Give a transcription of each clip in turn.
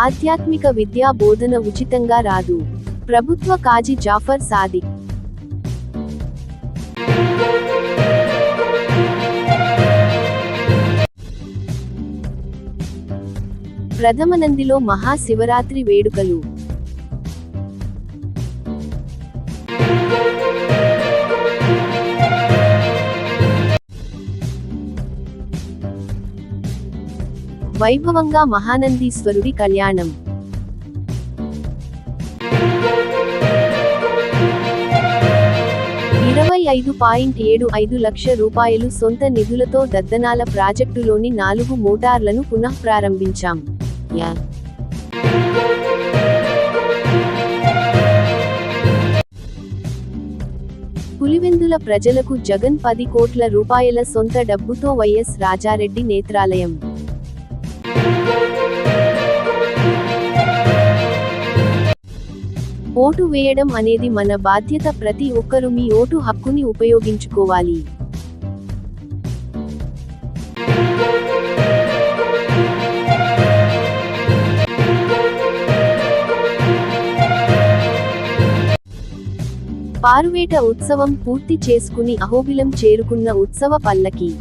ఆధ్యాత్మిక విద్యా బోధన ఉచితంగా రాదు. ప్రభుత్వ కాజీ జాఫర్ సాదిక్. ప్రథమనందిలో మహాశివరాత్రి వేడుకలు. వైభవంగా మహానందీశ్వరుడి కళ్యాణం. ₹25.75 లక్షల సొంత నిధులతో దద్దనాల ప్రాజెక్టులోని 4 మోటార్లను పునఃప్రారంభించాం. పులివెందుల ప్రజలకు జగన్ ₹10 కోట్ల సొంత డబ్బుతో వైఎస్ రాజారెడ్డి నేత్రాలయం. ఓటు వేయడం అనేది మన బాధ్యత. ప్రతి ఒక్కరూ మీ ఓటు హక్కుని ఉపయోగించుకోవాలి. పారువేట ఉత్సవం పూర్తి చేసుకుని అహోబిలం చేరుకున్న ఉత్సవ పల్లకి.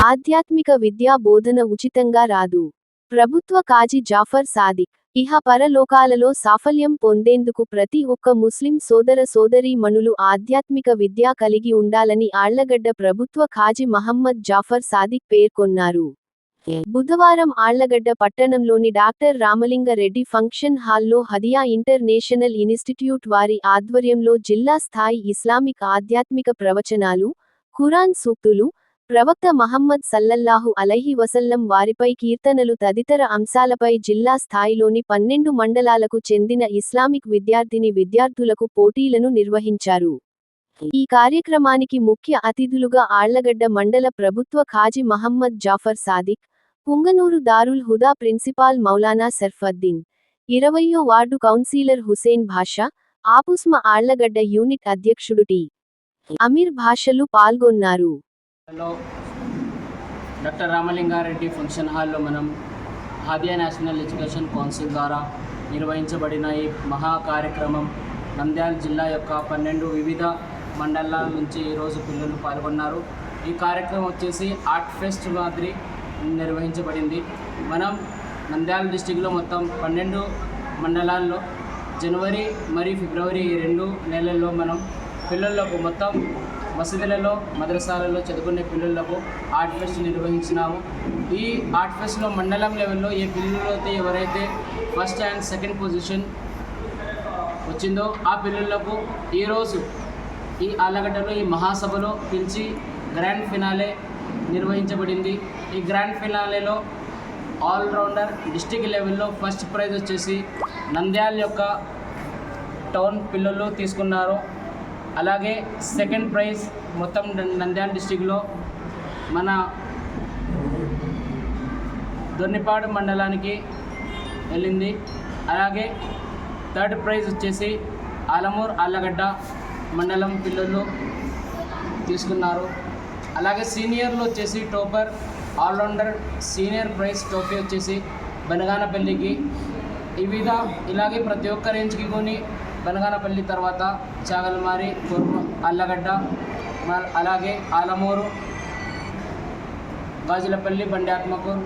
ఆధ్యాత్మిక విద్యా బోధన ఉచితంగా రాదు. ప్రభుత్వ కాజీ జాఫర్ సాదిక్. ఇహ పరలోకాలలో సాఫల్యం పొందేందుకు ప్రతి ఒక్క ముస్లిం సోదర సోదరీమణులు ఆధ్యాత్మిక విద్య కలిగి ఉండాలని ఆళ్లగడ్డ ప్రభుత్వ కాజీ మహమ్మద్ జాఫర్ సాదిక్ పేర్కొన్నారు. బుధవారం ఆళ్లగడ్డ పట్టణంలోని డాక్టర్ రామలింగ రెడ్డి ఫంక్షన్ హాల్లో హదియా ఇంటర్నేషనల్ ఇన్స్టిట్యూట్ వారి ఆధ్వర్యంలో జిల్లా స్థాయి ఇస్లామిక్ ఆధ్యాత్మిక ప్రవచనాలు, ఖురాన్ సూక్తులు, ప్రవక్త మహమ్మద్ సల్లల్లాహు అలైహి వసల్లం వారిపై కీర్తనలు తదితర అంశాలపై జిల్లా స్థాయిలోని 12 మండలాలకు చెందిన ఇస్లామిక్ విద్యార్థులకు పోటీలను నిర్వహించారు. ఈ కార్యక్రమానికి ముఖ్య అతిథులుగా ఆళ్లగడ్డ మండల ప్రభుత్వ కాజీ మహమ్మద్ జాఫర్ సాదిక్, పుంగనూరు దారుల్ హుదా ప్రిన్సిపాల్ మౌలానా సర్ఫద్దీన్, 20వ వార్డు కౌన్సిలర్ హుసేన్ భాషా, ఆపుస్మ ఆళ్లగడ్డ యూనిట్ అధ్యక్షుడు టి. అమీర్ భాషలు పాల్గొన్నారు. డాక్టర్ రామలింగారెడ్డి ఫంక్షన్ హాల్లో మనం హాదియా నేషనల్ ఎడ్యుకేషన్ కౌన్సిల్ ద్వారా నిర్వహించబడిన ఈ మహా కార్యక్రమం నంద్యాల జిల్లా యొక్క 12 వివిధ మండలాల నుంచి ఈరోజు పిల్లలు పాల్గొన్నారు. ఈ కార్యక్రమం వచ్చేసి ఆర్ట్ ఫెస్ట్ మాదిరి నిర్వహించబడింది. మనం నంద్యాల డిస్టిక్లో మొత్తం 12 మండలాల్లో జనవరి మరియు ఫిబ్రవరి 2 నెలల్లో మనం పిల్లలకు మొత్తం మసీదులలో మద్రసాలలో చదువుకునే పిల్లలకు ఆర్ట్ ఫెస్ట్ నిర్వహించినాము. ఈ ఆర్ట్ ఫెస్ట్లో మండలం లెవెల్లో ఏ పిల్లలు అయితే ఎవరైతే ఫస్ట్ అండ్ సెకండ్ పొజిషన్ వచ్చిందో ఆ పిల్లలకు ఈరోజు ఈ ఆళ్లగడ్డలో ఈ మహాసభలో పిలిచి గ్రాండ్ ఫినాలే నిర్వహించబడింది. ఈ గ్రాండ్ ఫినాలేలో ఆల్రౌండర్ డిస్టిక్ లెవెల్లో ఫస్ట్ ప్రైజ్ వచ్చేసి నంద్యాల యొక్క టౌన్ పిల్లలు తీసుకున్నారు. అలాగే సెకండ్ ప్రైజ్ మొత్తం నంద్యాల డిస్టిక్లో మన దొన్నిపాడు మండలానికి వెళ్ళింది. అలాగే థర్డ్ ప్రైజ్ వచ్చేసి ఆలమూరు ఆళ్లగడ్డ మండలం పిల్లలు తీసుకున్నారు. అలాగే సీనియర్లు వచ్చేసి topper allrounder senior prize trophy వచ్చేసి బనగానపల్లికి. ఇలాగే ప్రతి ఒక్క రేంజ్కి కొని బనగానపల్లి తర్వాత చాగల్మారి, ఆళ్లగడ్డ, అలాగే ఆలమూరు, గాజులపల్లి, బండి ఆత్మకూరు,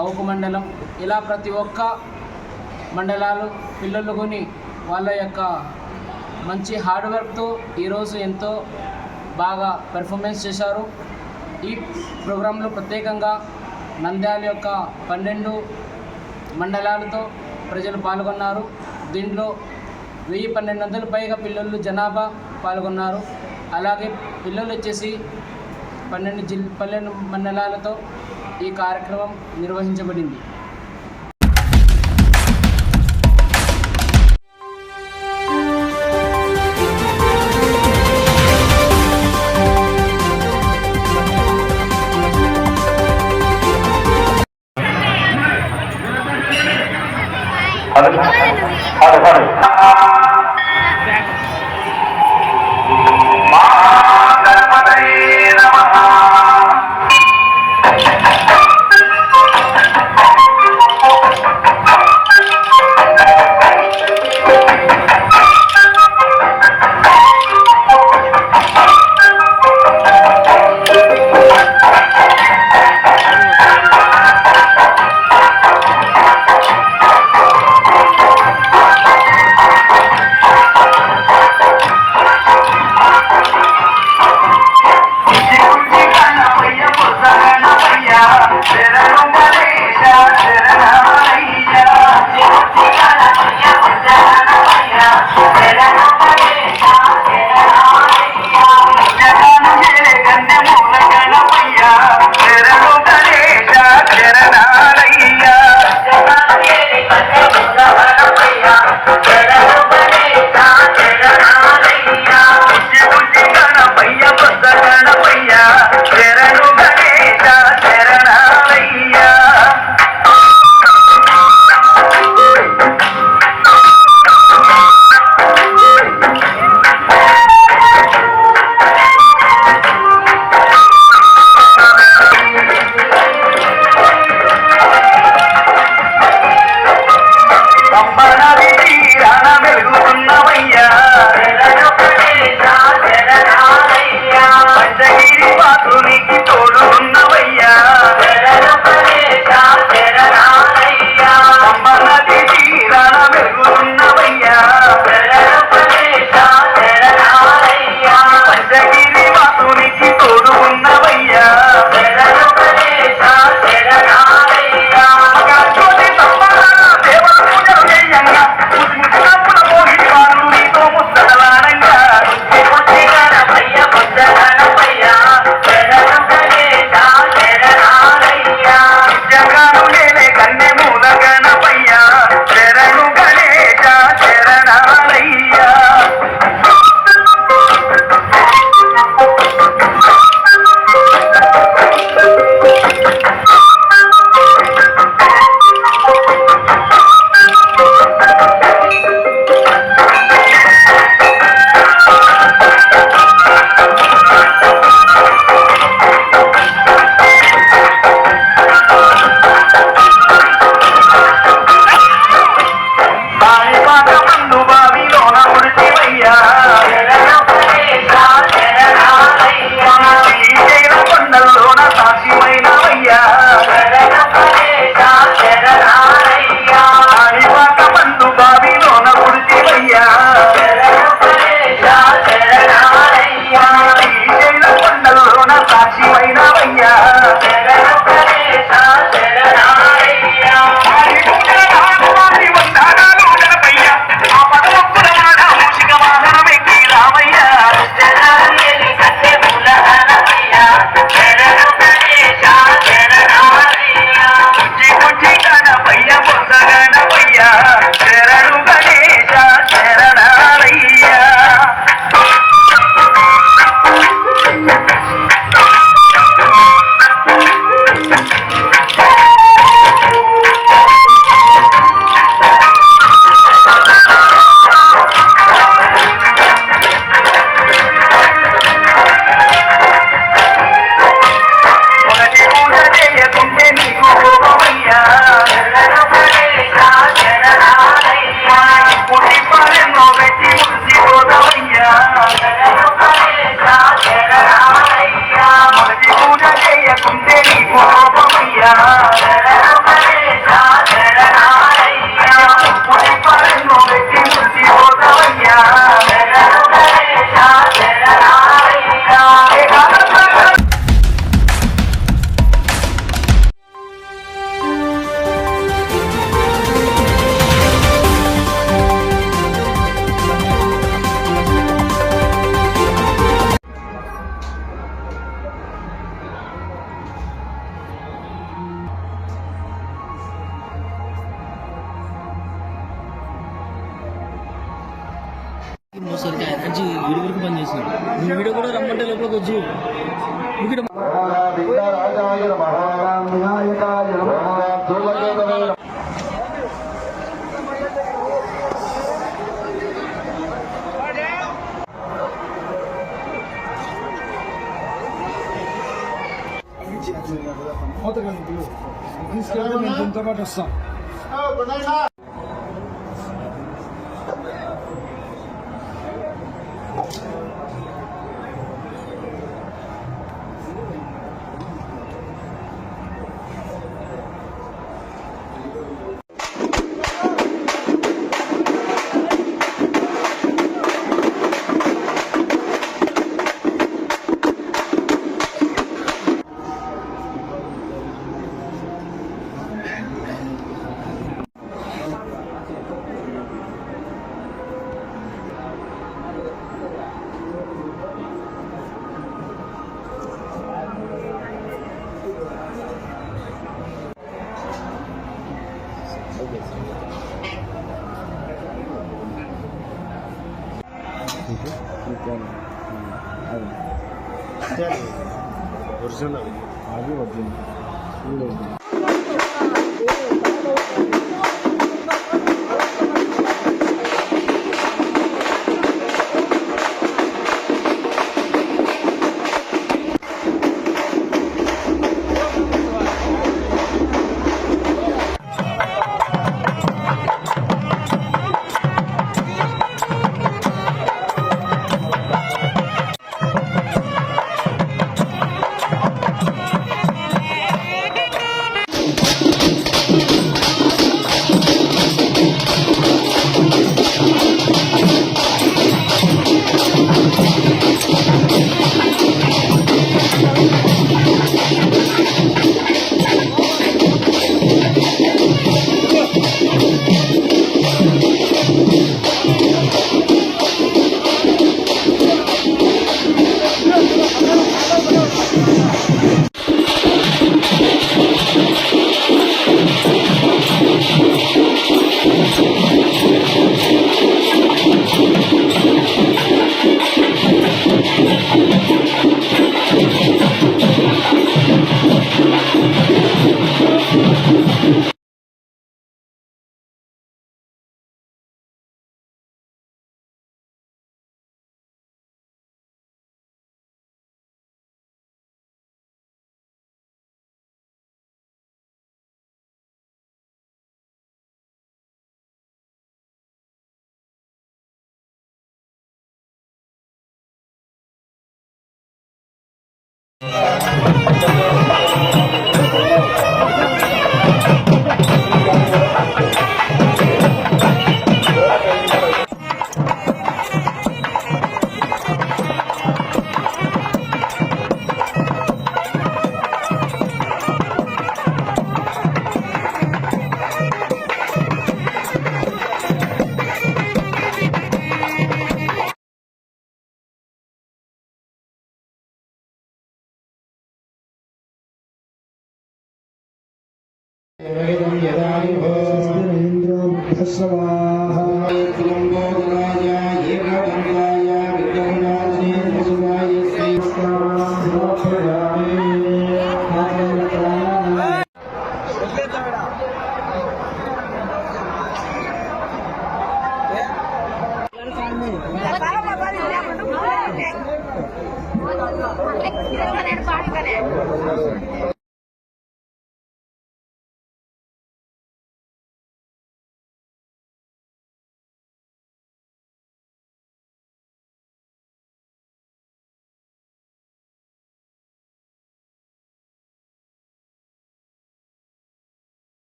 అవుకు మండలం, ఇలా ప్రతి ఒక్క మండలాలు పిల్లలు కొని వాళ్ళ యొక్క మంచి హార్డ్ వర్క్తో ఈరోజు ఎంతో బాగా పెర్ఫార్మెన్స్ చేశారు. ఈ ప్రోగ్రాంలో ప్రత్యేకంగా నంద్యాల యొక్క 12 మండలాలతో ప్రజలు పాల్గొన్నారు. దీంట్లో 1200 పైగా పిల్లలు జనాభా పాల్గొన్నారు. అలాగే పిల్లలు వచ్చేసి 12 మండలాలతో ఈ కార్యక్రమం నిర్వహించబడింది. సరిగ్గా ఎనర్జీ వీడి వరకు పనిచేసింది. నువ్వు వీడియో కూడా రమ్మంటే లోపలికి వచ్చి మూతగలుగులు తీసుకెళ్తే నేను దీంతో పాటు వస్తాం. ఒరిజినల్ అది ఒరిజినల్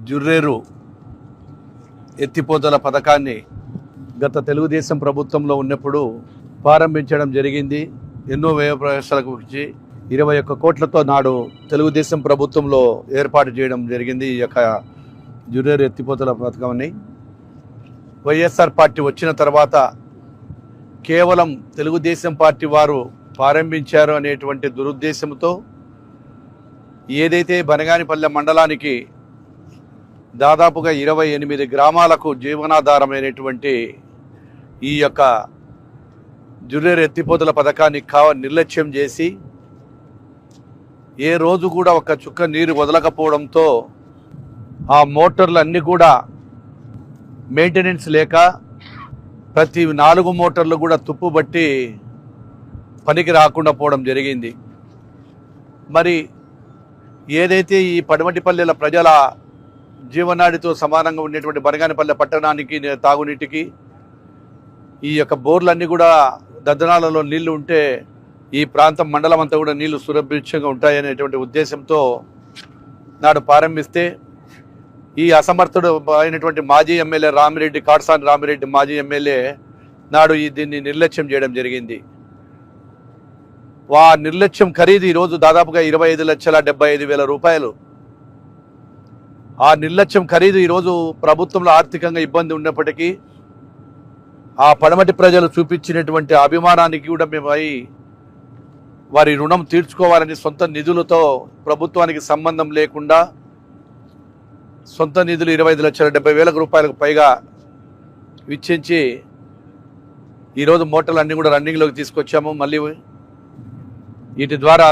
జుర్రేరు ఎత్తిపోతల పథకాన్ని గత తెలుగుదేశం ప్రభుత్వంలో ఉన్నప్పుడు ప్రారంభించడం జరిగింది. ఎన్నో వ్యయ ప్రవేశాలకు ఇచ్చి 21 కోట్లతో నాడు తెలుగుదేశం ప్రభుత్వంలో ఏర్పాటు చేయడం జరిగింది. ఈ యొక్క జుర్రేరు ఎత్తిపోతల పథకాన్ని వైఎస్ఆర్ పార్టీ వచ్చిన తర్వాత కేవలం తెలుగుదేశం పార్టీ వారు ప్రారంభించారు అనేటువంటి దురుద్దేశంతో ఏదైతే బనగానిపల్లె మండలానికి దాదాపుగా 28 గ్రామాలకు జీవనాధారమైనటువంటి ఈ యొక్క జుర్రేరు ఎత్తిపోతల పథకాన్ని నిర్లక్ష్యం చేసి ఏ రోజు కూడా ఒక చుక్క నీరు వదలకపోవడంతో ఆ మోటార్లు అన్నీ కూడా మెయింటెనెన్స్ లేక ప్రతి 4 మోటార్లు కూడా తుప్పుబట్టి పనికి రాకుండా పోవడం జరిగింది. మరి ఏదైతే ఈ పడమటిపల్లెల ప్రజల జీవనాడితో సమానంగా ఉండేటువంటి బనగానిపల్లె పట్టణానికి తాగునీటికి ఈ యొక్క బోర్లన్నీ కూడా దద్దనాలలో నీళ్లు ఉంటే ఈ ప్రాంతం మండలం అంతా కూడా నీళ్లు సురభిక్షంగా ఉంటాయనేటువంటి ఉద్దేశంతో నాడు ప్రారంభిస్తే ఈ అసమర్థుడు అయినటువంటి మాజీ ఎమ్మెల్యే రామిరెడ్డి, కాట్సాని రామిరెడ్డి మాజీ ఎమ్మెల్యే నాడు దీన్ని నిర్లక్ష్యం చేయడం జరిగింది. నిర్లక్ష్యం ఖరీదు ఈరోజు దాదాపుగా 25,75,000 రూపాయలు. ఆ నిర్లక్ష్యం ఖరీదు ఈరోజు ప్రభుత్వంలో ఆర్థికంగా ఇబ్బంది ఉన్నప్పటికీ ఆ పడమటి ప్రజలు చూపించినటువంటి అభిమానానికి కూడా మేము వారి రుణం తీర్చుకోవాలని సొంత నిధులతో ప్రభుత్వానికి సంబంధం లేకుండా సొంత నిధులు 25,70,000 రూపాయలకు పైగా వెచ్చించి ఈరోజు మోటార్లు అన్నీ కూడా రన్నింగ్లోకి తీసుకొచ్చాము. మళ్ళీ వీటి ద్వారా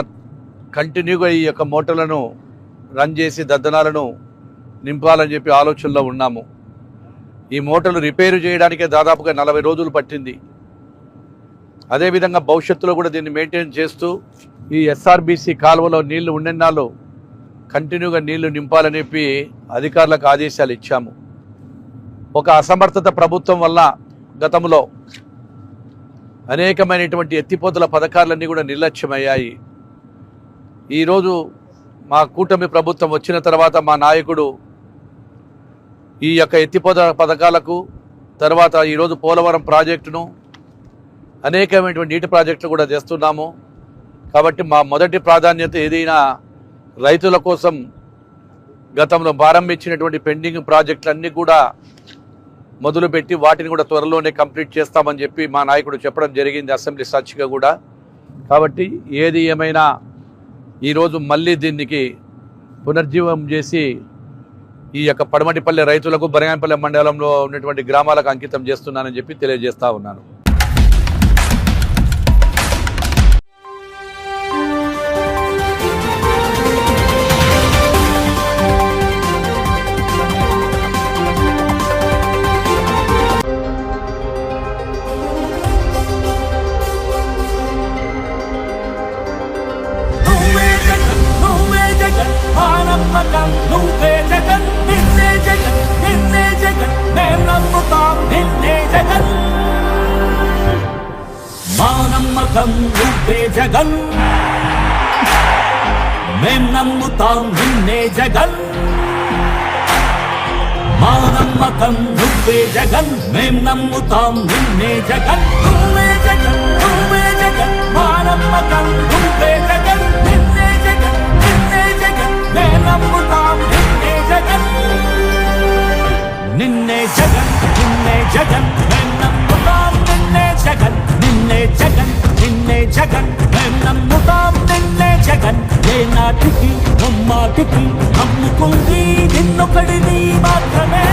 కంటిన్యూగా ఈ యొక్క మోటార్లను రన్ చేసి దద్దనాలను నింపాలని చెప్పి ఆలోచనలో ఉన్నాము. ఈ మోటార్లు రిపేరు చేయడానికే దాదాపుగా 40 రోజులు పట్టింది. అదేవిధంగా భవిష్యత్తులో కూడా దీన్ని మెయింటైన్ చేస్తూ ఈ ఎస్ఆర్బీసీ కాలువలో నీళ్లు ఉండెన్నాళ్ళు కంటిన్యూగా నీళ్లు నింపాలని చెప్పి అధికారులకు ఆదేశాలు ఇచ్చాము. ఒక అసమర్థత ప్రభుత్వం వల్ల గతంలో అనేకమైనటువంటి ఎత్తిపోతల పథకాలన్నీ కూడా నిర్లక్ష్యమయ్యాయి. ఈరోజు మా కూటమి ప్రభుత్వం వచ్చిన తర్వాత మా నాయకుడు ఈ యొక్క ఎత్తిపోతల పథకాలకు తర్వాత ఈరోజు పోలవరం ప్రాజెక్టును అనేకమైనటువంటి నీటి ప్రాజెక్టులు కూడా చేస్తున్నాము. కాబట్టి మా మొదటి ప్రాధాన్యత ఏదైనా రైతుల కోసం గతంలో ప్రారంభించినటువంటి పెండింగ్ ప్రాజెక్టులన్నీ కూడా మొదలుపెట్టి వాటిని కూడా త్వరలోనే కంప్లీట్ చేస్తామని చెప్పి మా నాయకుడు చెప్పడం జరిగింది అసెంబ్లీ సాక్షిగా కూడా. కాబట్టి ఏది ఏమైనా ఈరోజు మళ్ళీ దీనికి పునర్జీవం చేసి ఈ యొక్క పడమటిపల్లె రైతులకు బనగానిపల్లె మండలంలో ఉన్నటువంటి గ్రామాలకు అంకితం చేస్తున్నానని చెప్పి తెలియజేస్తా ఉన్నాను. నువ్వే జగన్, మేం నమ్ముతాం నిన్నే జగన్. మా నమ్మకం నువ్వే జగన్, మేం నమ్ముతాం నిన్నే జగన్. నువ్వే జగన్, నువ్వే జగన్, మా నమ్మకం నువ్వే జగన్. నిన్నే జగన్, నిన్నే జగన్, మేం నమ్ముతాం నిన్నే జగన్. నిన్నే జగన్, నిన్నే జగన్, మేం నమ్ముతాం నిన్నే జగన్. నిన్నే జగన్, నిన్నే జగన్, మేం నమ్ముతాం నిన్నే జగన్. ఏ నాటికి నమ్మాటికి నమ్ముకుంది నిన్నొకడిని మాత్రమే.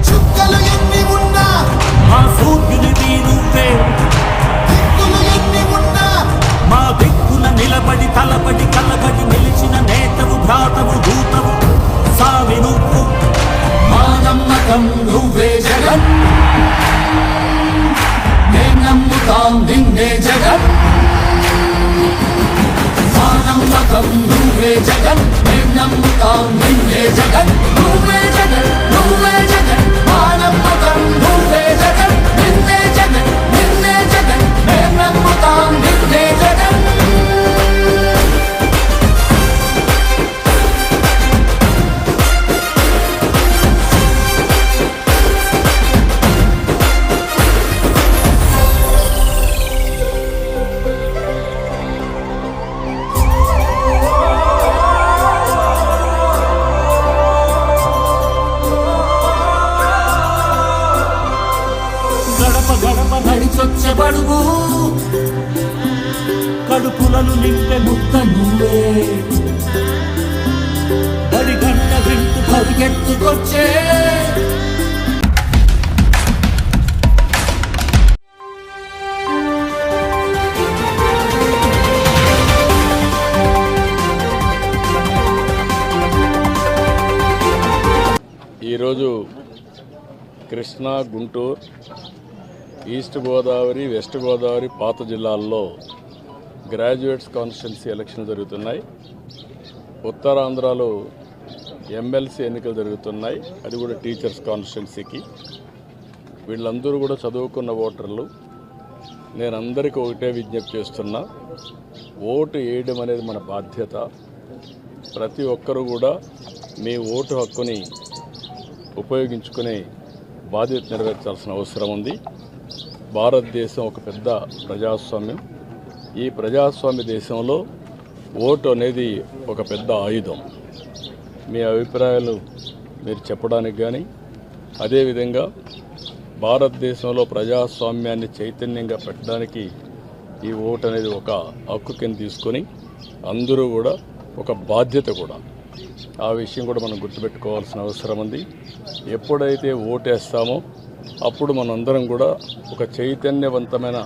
చుక్కలు ఎన్ని ఉన్నా మా సూర్యునిది నువ్వే. దిక్కులు ఎన్ని ఉన్నా మా దిక్కున నిలబడి తలబడి కలబడి నిలిచిన నేతవు భ్రాతవు దూతవు సావి నువ్వు. మా నమ్మకం నువ్వే నమ్మకం నువ్వే జగన్ మేం నమ్ముతాం నిన్నే జగన్ నువ్వే జగన్ నువ్వే జగన్ మా నమ్మకం నువ్వే జగన్ నిన్నే జగన్ నిన్నే జగన్ మేం నమ్ముతాం నిన్నే జగన్ గడప గడప నడిచొచ్చే బడుగు కడుపులను నింపే ముద్ద నువ్వే బడి గంట వింటూ పరిగెత్తుకొచ్చే ఈరోజు కృష్ణా, గుంటూరు, ఈస్ట్ గోదావరి, వెస్ట్ గోదావరి పాత జిల్లాల్లో గ్రాడ్యుయేట్స్ కాన్స్టిట్యున్సీ ఎలక్షన్ జరుగుతున్నాయి. ఉత్తరాంధ్రలో ఎమ్మెల్సీ ఎన్నికలు జరుగుతున్నాయి, అది కూడా టీచర్స్ కాన్స్టిట్యున్సీకి. వీళ్ళందరూ కూడా చదువుకున్న ఓటర్లు. నేను అందరికీ ఒకటే విజ్ఞప్తి చేస్తున్నా, ఓటు వేయడం అనేది మన బాధ్యత. ప్రతి ఒక్కరూ కూడా మీ ఓటు హక్కుని ఉపయోగించుకునే బాధ్యత నెరవేర్చాల్సిన అవసరం ఉంది. భారతదేశం ఒక పెద్ద ప్రజాస్వామ్యం. ఈ ప్రజాస్వామ్య దేశంలో ఓటు అనేది ఒక పెద్ద ఆయుధం. మీ అభిప్రాయాలు మీరు చెప్పడానికి కానీ, అదేవిధంగా భారతదేశంలో ప్రజాస్వామ్యాన్ని చైతన్యంగా పెట్టడానికి ఈ ఓటు అనేది ఒక హక్కు కింద తీసుకొని అందరూ కూడా ఒక బాధ్యత కూడా. ఆ విషయం కూడా మనం గుర్తుపెట్టుకోవాల్సిన అవసరం ఉంది. ఎప్పుడైతే ఓటేస్తామో అప్పుడు మనందరం కూడా ఒక చైతన్యవంతమైన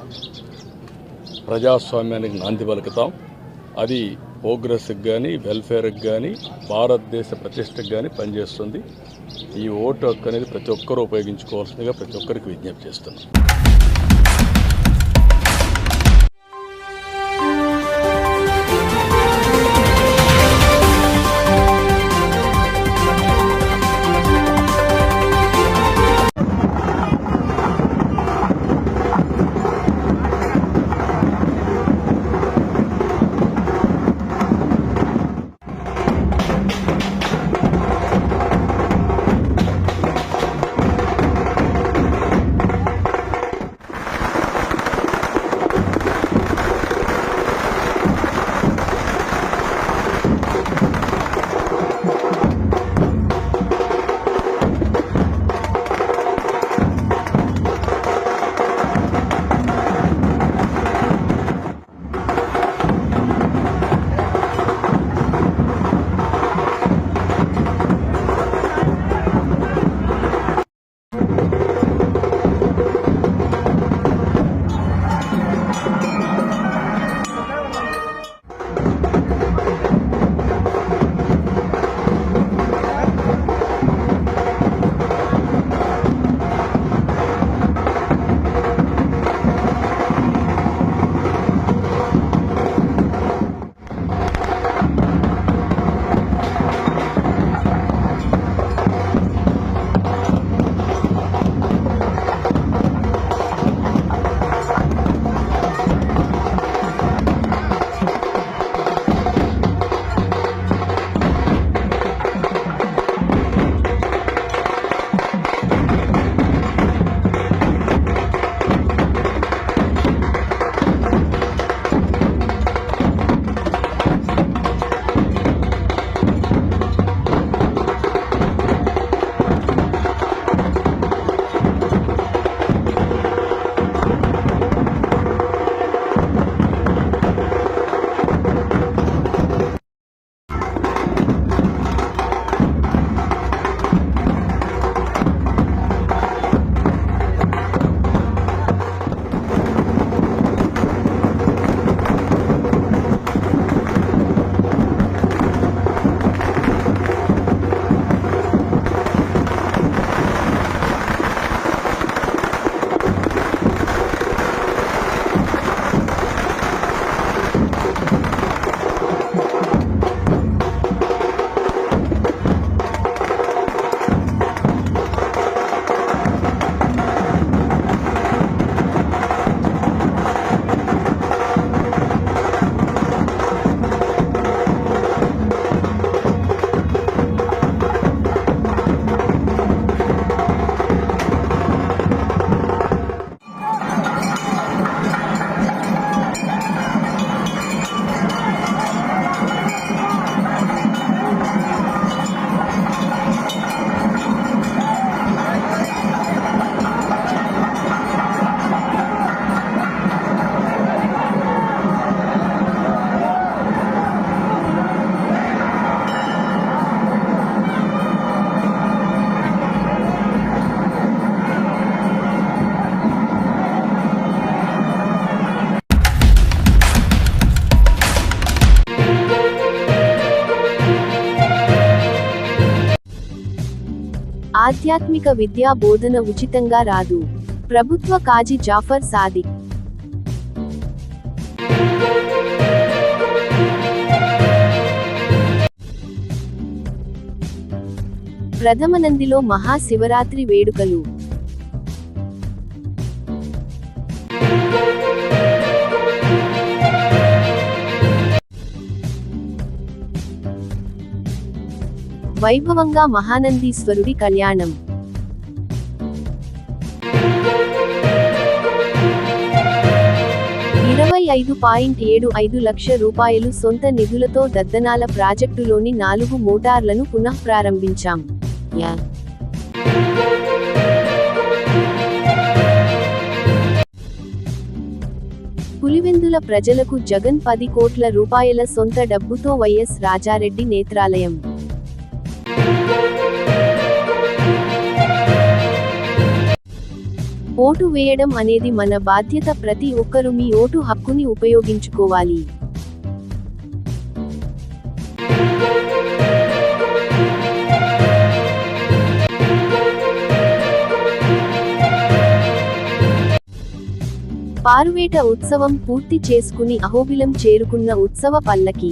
ప్రజాస్వామ్యానికి నాంది పలుకుతాం. అది ప్రోగ్రెస్కి కానీ, వెల్ఫేర్కి కానీ, భారతదేశ ప్రతిష్టకు కానీ పనిచేస్తుంది. ఈ ఓటు హక్కు అనేది ప్రతి ఒక్కరూ ఉపయోగించుకోవాల్సిందిగా ప్రతి ఒక్కరికి విజ్ఞప్తి చేస్తున్నాం. ఆధ్యాత్మిక విద్యా బోధన ఉచితంగా రాదు. ప్రభుత్వ కాజీ జాఫర్ సాదిక్. ప్రథమనందిలో మహాశివరాత్రి వేడుకలు. వైభవంగా మహానందీశ్వరుడి కళ్యాణం. ₹25.75 లక్షల సొంత నిధులతో దద్దనాల ప్రాజెక్టులోని 4 మోటార్లను పునఃప్రారంభించాం. పులివెందుల ప్రజలకు జగన్ ₹10 కోట్ల సొంత డబ్బుతో వైఎస్ రాజారెడ్డి నేత్రాలయం. ఓటు వేయడం అనేది మన బాధ్యత. ప్రతి ఒక్కరూ మీ ఓటు హక్కుని ఉపయోగించుకోవాలి. పారువేట ఉత్సవం పూర్తి చేసుకుని అహోబిలం చేరుకున్న ఉత్సవ పల్లకి.